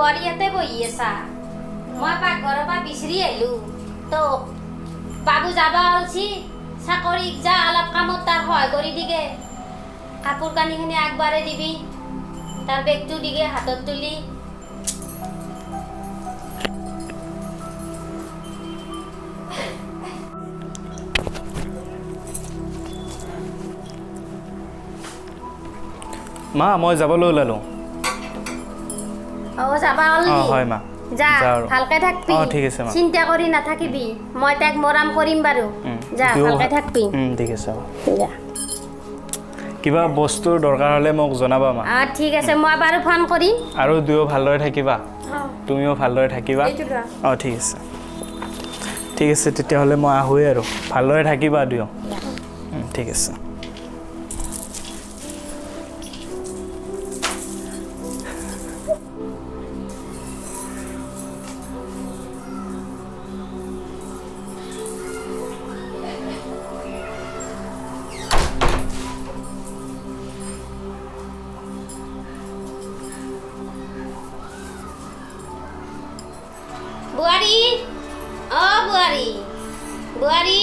বোৱাৰীহঁতে বহি আছা মই পাকঘৰৰ পৰা বিচৰি আহিলো তো বাবু যাবা ওলছি চাকৰিত যা অলপ কামত তাৰ সহায় কৰি দিগে কাপোৰ কানিখিনি আগবাঢ়াই দিবি তাৰ বেগটো দিগে হাতত তুলি মা মই যাবলৈ ওলালোঁ যাবা অলনি হয় মা যা ভালকে থাকবি ঠিক আছে মা চিন্তা কৰি নাথাকিবি মই তাক মৰাম কৰিম বাৰু যা ভালকে থাকবি ঠিক আছে যা কিবা বস্তুৰ দৰকাৰ হ'লে মোক জনাবা মা ঠিক আছে মই বাৰু ফোন কৰিম আৰু দুয়ো ভালদৰে থাকিবা তুমিও ভালদৰে থাকিবা ঠিক আছে তেতিয়াহ'লে মই আহোঁৱেই আৰু ভালদৰে থাকিবা দুয়ো ঠিক আছে বুৱাৰী বুৱাৰী বুৱাৰী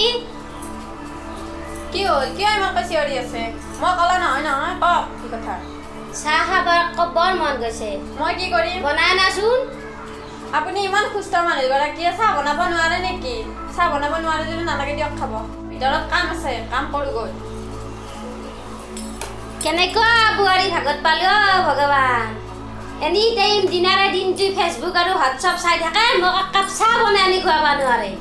কি হ'ল কিয় ইমান চিঞৰি আছে মই ক'লা নহয় নহয় কওক কি কথা চাহ খাব বৰ মন গৈছে মই কি কৰিম বনাই নাচোন আপুনি ইমান সুস্থ মানুহগৰাকীয়ে চাহ বনাব নোৱাৰে নেকি চাহ বনাব নোৱাৰে যদি নালাগে দিয়ক খাব ভিতৰত কাম আছে কাম কৰোঁগৈ কেনেকুৱা বুৱাৰী ভাগত পালো ভগৱান এনি টাইম দিনাৰে দিনটো ফেচবুক আৰু হোৱাটছআপ চাই থাকে মোক একাপ চাহ বনাই আনি খুৱাব নোৱাৰে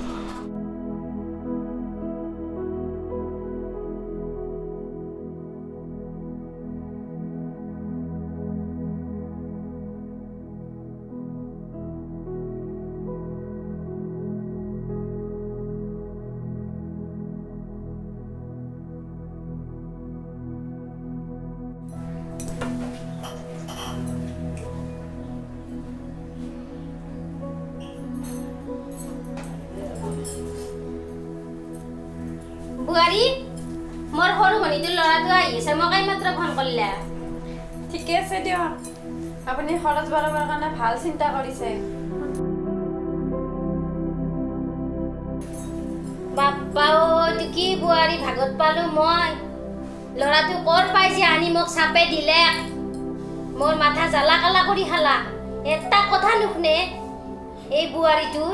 বুৱাৰী মোৰ সৰু ভনীটোৰ ল'ৰাটো আহি আছে মোক এইমাত্ৰ ফোন কৰিলে ঠিকে আছে দিয়ক আপুনি খৰচ বঢ়াবৰ কাৰণে ভাল চিন্তা কৰিছে বাপ্পা ঐ কি বুৱাৰী ভাগত পালো মই ল'ৰাটো ক'ৰ পাইছে আনি মোক চাপে দিলে মোৰ মাথা জ্বালা কালা কৰি খালা এটা কথা নুশুনে এই বুৱাৰীটো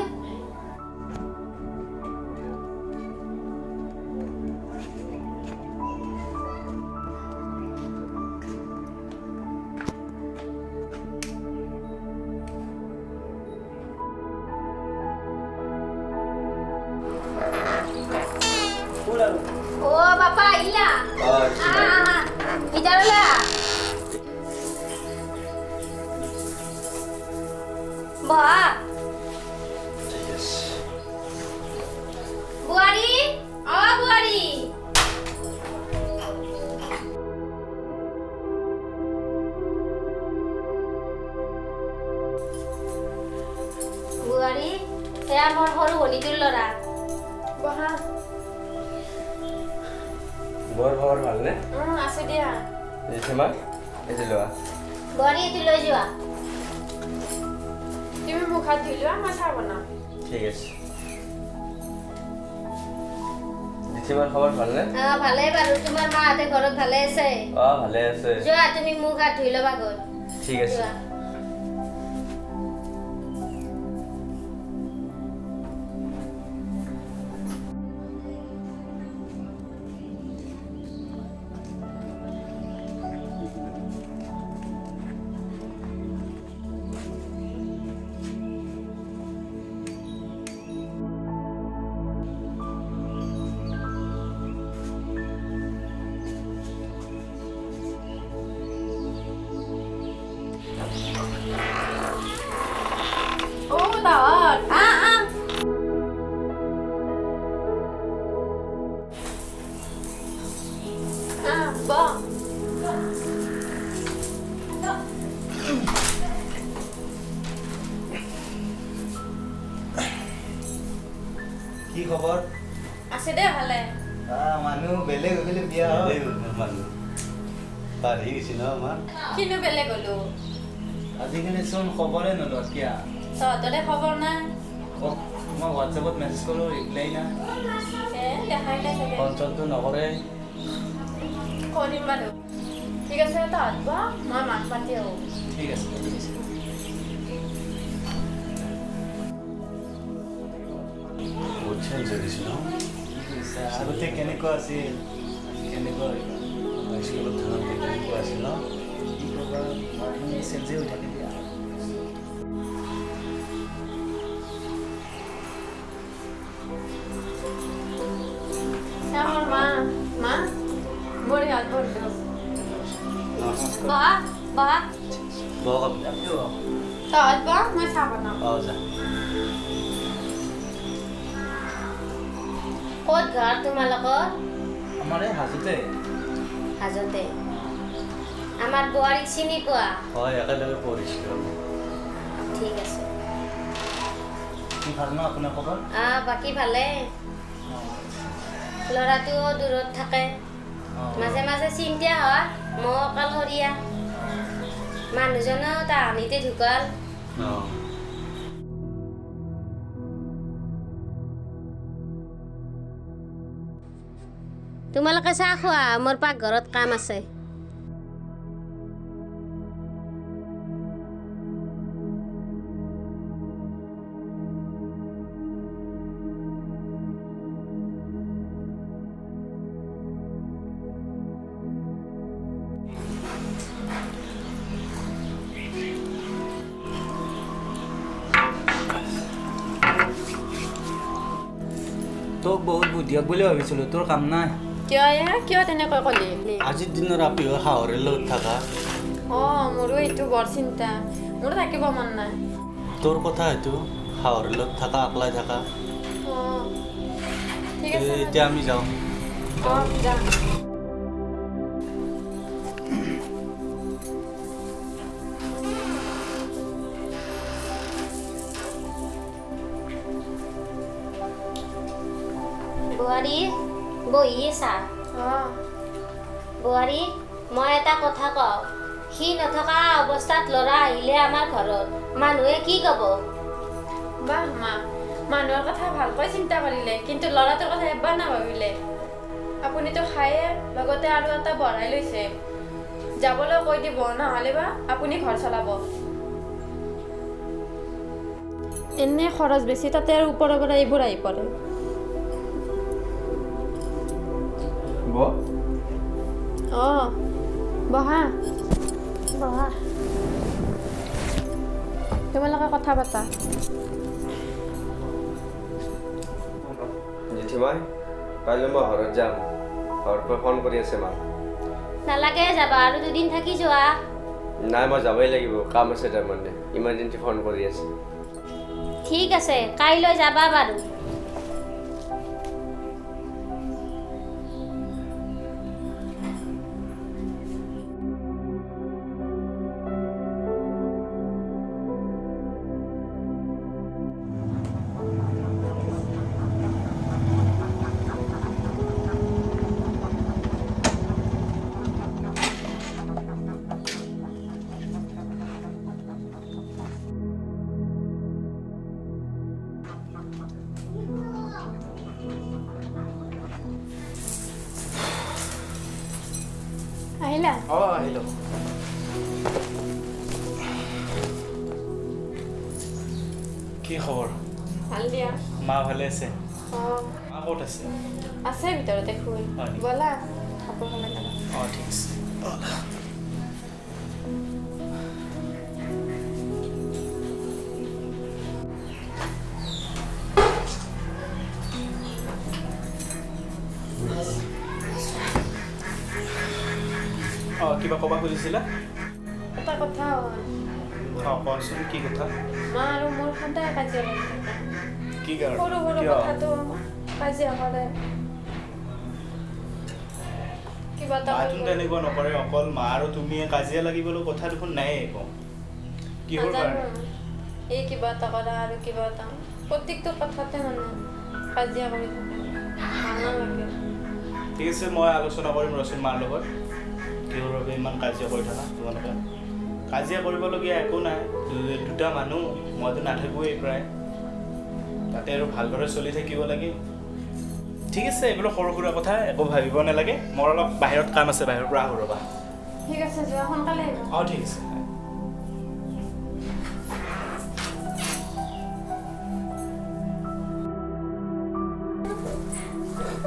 বাপা আহিলা ভিতৰলৈ বহা বুৱাৰী বুৱাৰী বুৱাৰী এয়া মোৰ সৰু ভনীটোৰ ল'ৰা বহা বৰ খবৰ ভালনে আছে দিয়া জিঠিমা এই লোৱা বুৱাৰী এইটো লৈ যোৱা তুমি মুখ হাত ধুই লোৱা মই চাহ বনাম ঠিক আছে জিঠিমাৰ খবৰ ভালনে ভালে বাৰু তোমাৰ মাহঁতে ঘৰত ভালে আছে ভালে আছে যোৱা তুমি মুখ হাত ধুই ল'বা গৈ ঠিক আছে দাঁত বহ কি খবৰ আছে দে ভালে মানুহ বেলেগ হৈ গ'লে বিয়া হয় মানুহ পাৰি গৈছে ন আমাৰ কিনো বেলেগ হ'লো আজিকালি চোন খবৰে নলোৱা কিয়া তহঁতৰে খবৰ নাই মই হোৱাটছএপত মেছেজ কৰোঁ ৰিপ্লাই নাই দেখাই নাই চাগে কণ্ট্ৰলটো নকৰে কৰিম বাৰু ঠিক আছে তহঁত বহ মই মাত পাতি আহোঁ ঠিক আছে বহুত চেঞ্জ হৈ গৈছে ন আগতে কেনেকুৱা আছিল কেনেকুৱা স্কুলত থাকোঁতে কেনেকুৱা আছিল ন কি ক'বা মানুহ চেঞ্জে হৈ থাকে দিয়া আমার মা মা মোরে হাত ধরতো বহা বহা বহক তহঁত বহ মই চাহ বনাওঁ যা ক'ত ঘৰ তোমালোকৰ আমাৰ এই হাজোতে হাজতে আমাৰ বোৱাৰীক চিনি পোৱা হয় একেলগে পঢ়িছিলোঁ ঠিক আছে কি ভাল ন আপোনাৰ খবৰ বাকী ভালে ল'ৰাটোও দূৰত থাকে মাজে মাজে চিন্তা হয় মই অকলশৰীয়া মানুহজনো তাহানিতে ঢুকাল অঁ তোমালোকে চাহ খোৱা মোৰ পাকঘৰত কাম আছে তোক বহুত বুদ্ধিয়ক বুলি ভাবিছিলোঁ তোৰ কাম নাই কিয় তেনেকৈ ক'লি আজিৰ দিনৰ আপি শাহৰে লগত থাকা মোৰো এইটো বৰ চিন্তা মোৰো থাকিব মন নাই তোৰ কথা এইটো শাহৰে লগত থাকা আকলাই থাকা ঠিক আছে এতিয়া আমি যাওঁ যা বোৱাৰী বহি আছা বোৱাৰী মই এটা কথা কওঁ সি নথকা অৱস্থাত ল'ৰা আহিলে আমাৰ ঘৰত মানুহে কি ক'ব বাহ মা মানুহৰ কথা ভালকৈ চিন্তা কৰিলে কিন্তু ল'ৰাটোৰ কথা এবাৰ নাভাবিলে আপুনিতো খায়ে লগতে আৰু এটা বঢ়াই লৈছে যাবলৈ কৈ দিব নহ'লে বা আপুনি ঘৰ চলাব এনে খৰচ বেছি তাতে আৰু ওপৰৰ পৰা এইবোৰ আহি পৰে বহা বহা তোমালোকে কথা পাতা জেঠিমাই কাইলৈ মই ঘৰত যাম ঘৰৰ পৰা ফোন কৰি আছে মা নালাগে যাবা আৰু দুদিন থাকি যোৱা নাই মই যাবই লাগিব কাম আছে তাৰমানে ইমাৰ্জেঞ্চি ফোন কৰি আছে ঠিক আছে কাইলৈ যাবা বাৰু আহিলা আহিলোঁ কি খবৰ ভাল দিয়া মা ভালে আছে অঁ মা ক'ত আছে আছে ভিতৰতে শুই হয় নেকি? ব'লা কাপোৰ সলাই ল'বা অঁ ঠিক আছে কিবা ক'ব খুজিছিলা এটা কথা হ'ল কোৱাচোন কি কথা মা আৰু মোৰ সদায় কাজিয়া লাগি থাকে কি কাৰণে সৰু সৰু কিয় কথাটো কাজিয়া কৰে কিবা এটা মাতো কৰিব। তেনেকুৱা নকৰে অকল মা আৰু তুমিয়ে কাজিয়া লাগিবলৈ কথা দেখোন নাইয়ে একো কিহৰ নাজানো। কাৰণে এই কিবা এটা কৰা আৰু কিবা এটা প্ৰত্যেকটো কথাতে মানে কাজিয়া কৰি থাকে ভাল নালাগে ঠিক আছে মই আলোচনা কৰিম ৰচোন মাৰ লগত কিহৰ বাবে ইমান কাজিয়া কৰি থাকা তোমালোকে কাজিয়া কৰিবলগীয়া একো নাই, দুটা মানুহ, মইতো নাথাকোৱেই প্ৰায়, তাতে আৰু ভালদৰে চলি থাকিব লাগে। ঠিক আছে, এইবিলাক সৰু সুৰা কথা একো ভাবিব নালাগে। মোৰ অলপ বাহিৰত কাম আছে, বাহিৰৰ পৰা আহোঁ ৰ'বা। ঠিক আছে যোৱা, সোনকালে আহিবা। অঁ ঠিক আছে।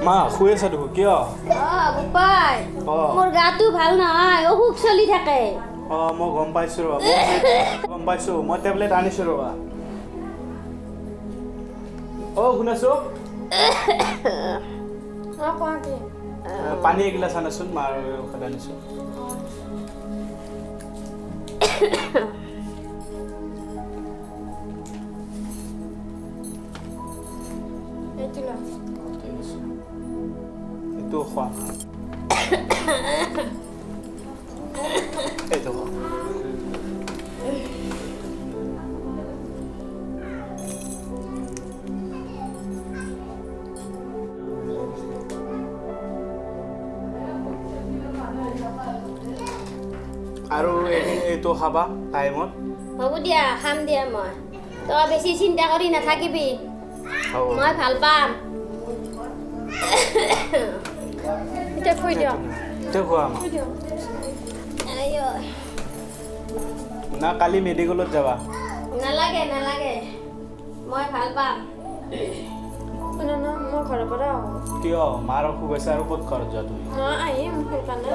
মা শুই আছা দেখোন, কিয়? গোপাই অঁ মোৰ গাটো ভাল নহয়, অসুখ চলি থাকে। অঁ মই গম পাইছোঁ ৰ'বা, গম পাইছোঁ, মই টেবলেট আনিছোঁ ৰ'বা। অঁ শুনাছোঁ, কোৱা কি? পানী এগিলাচ আনাচোন, মাৰ ঔষধ আনিছোঁ। এইটো লোৱা। ঠিক আছে, এইটো খোৱা, এইটো খোৱা। আৰু এইটো খাবা টাইমত। হ'ব দিয়া, খাম দিয়া মই। তই বেছি চিন্তা কৰি নাথাকিবি, হ'ব মই ভাল পাম। এতিয়া থৈ দিয়ক। এতিয়া খোৱা মা। থৈ দিয়ক। আইঅ, না কালি মেডিকেলত যাবা? নালাগে নালাগে, মই ভাল পাম। শুনা না, মই ঘৰৰ পৰা আহোঁ। কিয়? মাৰ অসুখ হৈছে আৰু ক'ত ঘৰত যোৱা তুমি? মই আহিম সেইকাৰণে,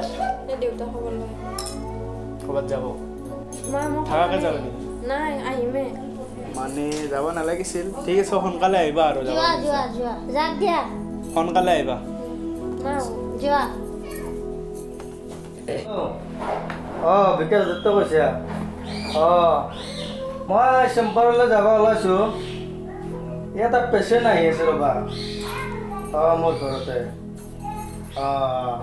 দেউতা খবৰ লৈ। ক'ৰবাত যাব? মা মোক থাকাকে যাবা নেকি? নাই, আহিমেই। মানে যাব নালাগিছিল। ঠিক আছে, সোনকালে আহিবা আৰু যাব যোৱা যোৱা যোৱা, যাক দিয়া, সোনকালে আহিবা। মা যোৱা। অঁ বিকাশ দত্ত কৈছা? অঁ মই চেম্পাৰলৈ যাব ওলাইছোঁ। ইয়াত এটা পেচেণ্ট আহি আছে ৰ'বা। অঁ মোৰ ঘৰতে। অঁ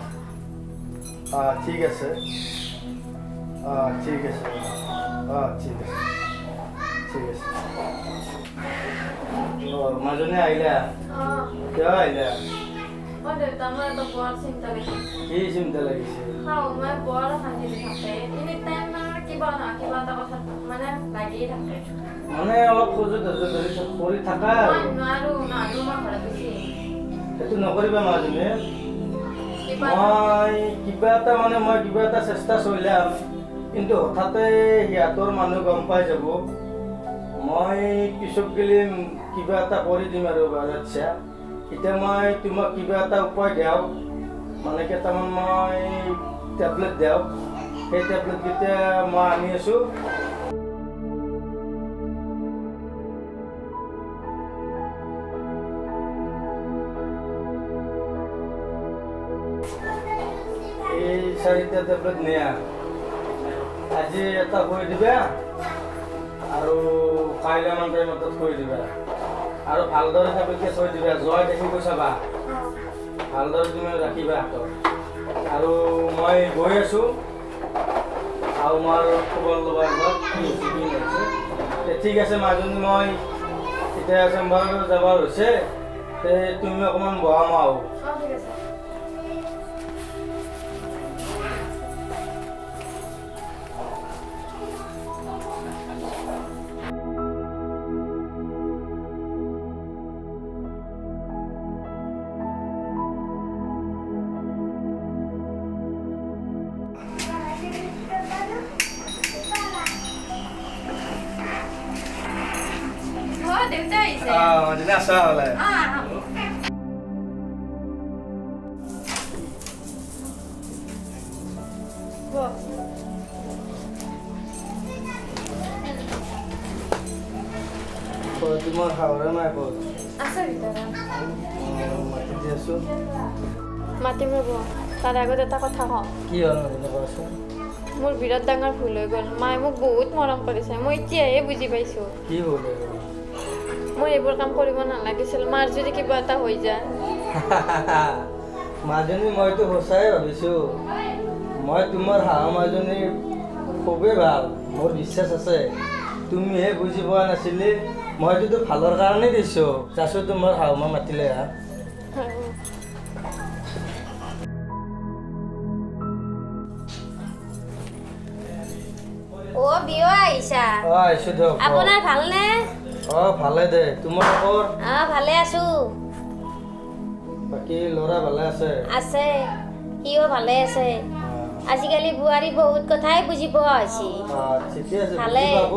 অঁ ঠিক আছে, অঁ ঠিক আছে, অঁ ঠিক আছে, ঠিক আছে। অঁ মাজনী আহিলা? অঁ কিয় আহিলা? মই দেউতা মোৰ এটা বৰ চিন্তা লাগিছে। কি চিন্তা লাগিছে? খাওঁ মই বৰ শান্তি থাকে, এনি টাইম মানে কিবা নহয় কিবা এটা কথা মানে লাগিয়ে থাকে। মানে অলপ খোজো কৰি থাকা মই আৰু নোৱাৰোঁ মই ঘৰত গুচি সেইটো নকৰিবা মাজনী। কিবা মই কিবা এটা চেষ্টা চলাম, কিন্তু হঠাতে সিহঁতৰ মানুহ গম পাই যাব। মই পিছত গেলি কিবা এটা কৰি দিম আৰু আচ্ছা। এতিয়া মই তোমাক কিবা এটা উপায় দিওঁ, মানে কেইটামান মই টেবলেট দিওঁ। সেই টেবলেটকেইটা মই আনি আছোঁ। এই 4টা টেবলেট নিয়া, আজি এটা খুৱাই দিবা আৰু কাইলৈ মান টাইমত খুৱাই দিবা। আৰু ভালদৰে টেবলেটকে থৈ দিবা, জয় দেখি চাবা, ভালদৰে তুমি ৰাখিবা হাতত। আৰু মই গৈ আছোঁ, আৰু মই খবৰ ল'বা এবাৰ কি হৈছে কি নহৈছে। ঠিক আছে মাজনী, মই এতিয়া চেম্বাৰত যাবৰ হৈছে, তুমি অকণমান বহা মই আহোঁ। অঁ ঠিক আছে। দেউতা আহিছে। মাজনী আছা হ'লে? তোমাৰ খাবৰে নাই ক'ত? আছে ভিতৰত। মাতি দি আছোঁ। মাতিম ৰ'ব, তাৰ আগত এটা কথা কওঁ। কি হ'ল মাজনী কোৱাচোন? মোৰ বিৰাট ডাঙৰ ভুল হৈ গ'ল। মায়ে মোক বহুত মৰম কৰিছে, মই এতিয়াহে বুজি পাইছোঁ। কি হ'ল? মই এইবোৰ কাম কৰিব নালাগিছিল। মাৰ যদি কিবা এটা হৈ যায়। মাজনী মইতো সঁচাই ভাবিছোঁ, মই তোমাৰ হাঁহ মাজনী খুবেই ভাল, মোৰ বিশ্বাস আছে। তুমিহে বুজি পোৱা নাছিলি, মইতো ভালৰ কাৰণেই দিছোঁ। চাচোন তোমাৰ হাঁহ মই মাতিলে হা। অ আহিছা আহিছোঁ দিয়ক আপোনাৰ ভালনে ভালে দে তোমালোকৰ ভালে আছো বাকী ল'ৰা ভালে আছে আছে সিও ভালে আছে আজিকালি বোৱাৰী বহুত কথাই বুজি পোৱা হৈছে ঠিকে আছে ভালে। বুজি পাব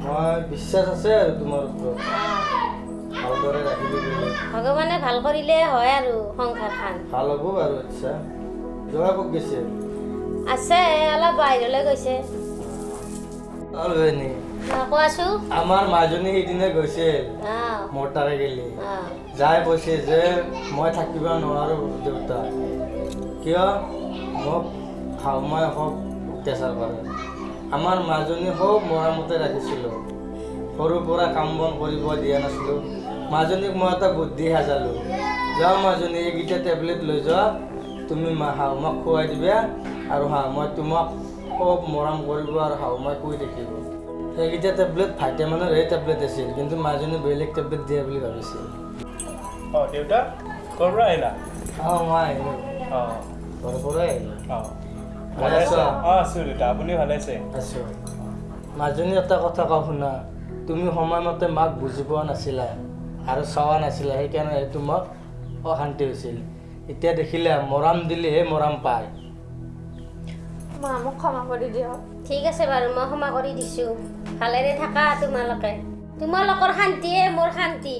মই বিশ্বাস আছে আৰু তোমাৰ ওপৰত ভালদৰে ৰাখিবি বুলি ভগৱানে ভাল কৰিলে হয় আৰু সংসাৰখন ভাল হ'ব বাৰু আচ্ছা যোৱা ক'ত গৈছে আছে অলপ বাহিৰলৈ গৈছে কোৱাছো আমাৰ মাজনী সেইদিনা গৈছিল মোৰ তাৰে গেলি যাই কৈছে যে মই থাকিব নোৱাৰোঁ দেউতা কিয় মোক শাহুমাই হওক অত্যাচাৰ কৰে আমাৰ মাজনী হওক মৰামতে ৰাখিছিলোঁ সৰুৰ পৰা কাম বন কৰিব দিয়া নাছিলোঁ মাজনীক মই এটা বুদ্ধি সাজালোঁ যাওঁ মাজনী এইকেইটা টেবলেট লৈ যোৱা তুমি শাহুমাক খুৱাই দিবা আৰু মই তোমাক খুব মৰম কৰিব আৰু শাহুমাই কৈ থাকিব সেইকেইটা টেবলেট ভাইটামিনৰ এই টেবলেট আছিল কিন্তু মাজনী বেলেগ টেবলেট দিয়ে বুলি ভাবিছিল দেউতা ক'ৰ পৰা আহিলা মই আহিলোঁ ঘৰৰ পৰাই আহিলোঁ ভালে আছে আছোঁ দেউতা আপুনি ভালে আছে আছোঁ মাজনী এটা কথা কওঁ শুনা তুমি সময়মতে মাক বুজি পোৱা নাছিলা আৰু চোৱা নাছিলা সেইকাৰণে তোমাক অশান্তি হৈছিল এতিয়া দেখিলে মৰম দিলেহে মৰম পায় মা মোক ক্ষমা কৰি দিয়ক ঠিক আছে বাৰু মই ক্ষমা কৰি দিছোঁ ভালেৰে থাকা তোমালোকে তোমালোকৰ শান্তিয়ে মোৰ শান্তি